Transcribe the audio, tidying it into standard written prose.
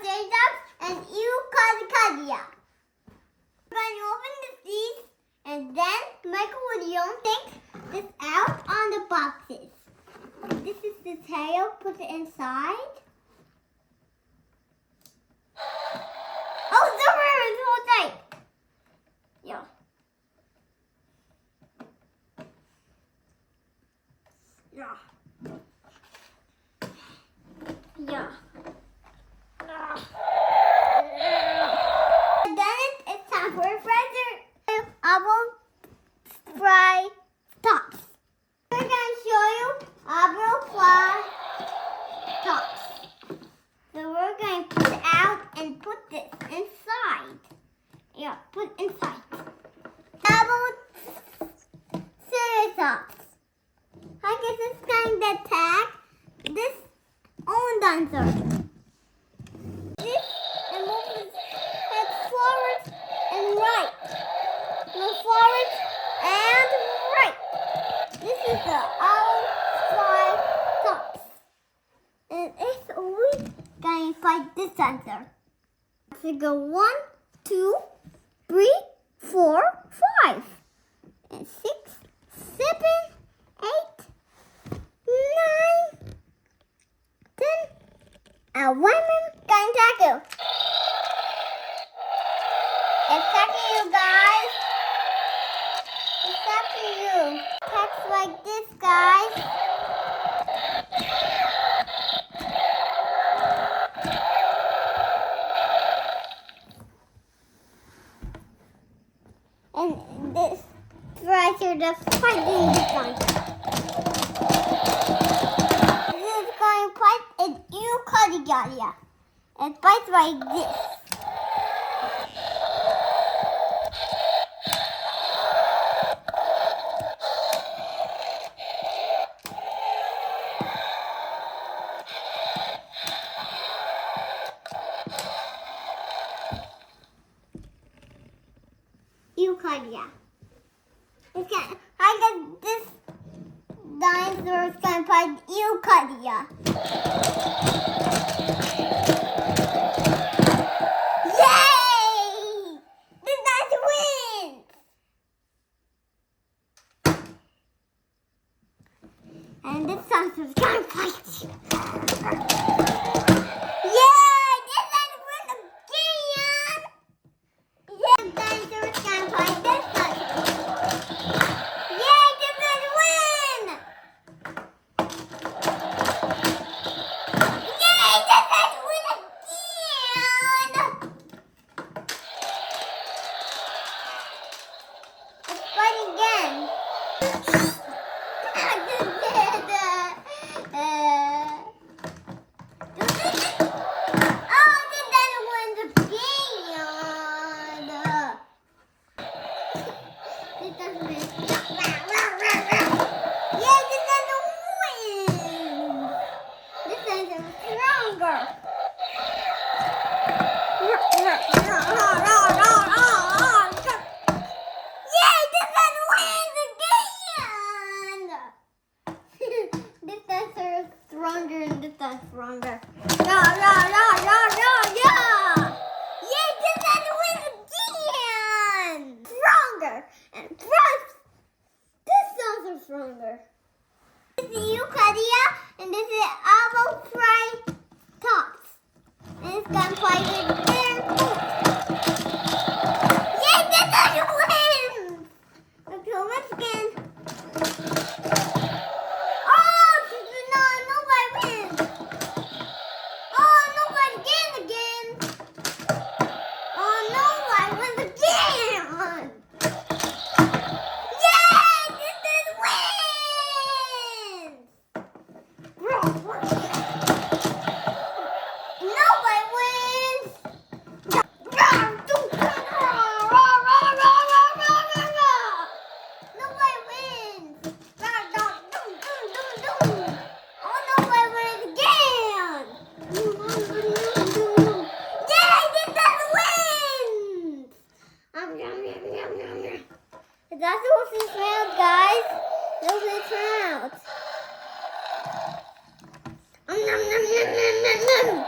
Dinosaurs and Eocarcharia. We're going to open the seeds and then Michael will take this out on the boxes. This is the tail, put it inside. Oh, sorry, it's all tight. Yeah. Yeah. Yeah. And then it's time for a fresher. I will fry tops. We're going to show you I will fry tops. So we're going to put it out and put this inside. Yeah, put inside. I will ceratops. I guess it's going to tag this own dinosaur. This and move his head forward and right. Move forward and right. This is the owl fly tops. And it's always going to fight this dinosaur. So go 1, 2, 3, 4, 5, and 6, 7, 8, 9, 10, and 1 minute going to tackle. It's attacking you guys. It's attacking you. Attacks like this, guys. And this right here, the fighting this one. This is going to fight an Eocarcharia. It bites like this. Eocarcharia. I guess this dinosaur is going to fight Eocarcharia. Yay! This dinosaur wins! And this dinosaur is going to fight. Yay! This dinosaur wins again! Yeah, the dinosaur is going to fight this dinosaur. Yay! This dinosaur wins! Yay! This dinosaur wins again! Let's fight again. Oh, this dinosaur wins again! This doesn't win. Yeah, this doesn't win. This doesn't stronger. Yay, this doesn't win again. This dinosaur is stronger and this one's stronger. Yay, this dinosaur wins again. Stronger and plus this dinosaur stronger. This is Eocarcharia and this is owl fry tops. And it's gonna fight with their foot. Yay, this dinosaur wins! Okay, once again. Oh, nobody wins. Oh, nobody again. Oh, nobody wins again. Yay! This is wins! Nobody wins! Nobody wins! Oh, nobody wins again! Yay! This doesn't win! That's what it smells, guys. That's what it smells. Nom nom nom nom nom nom.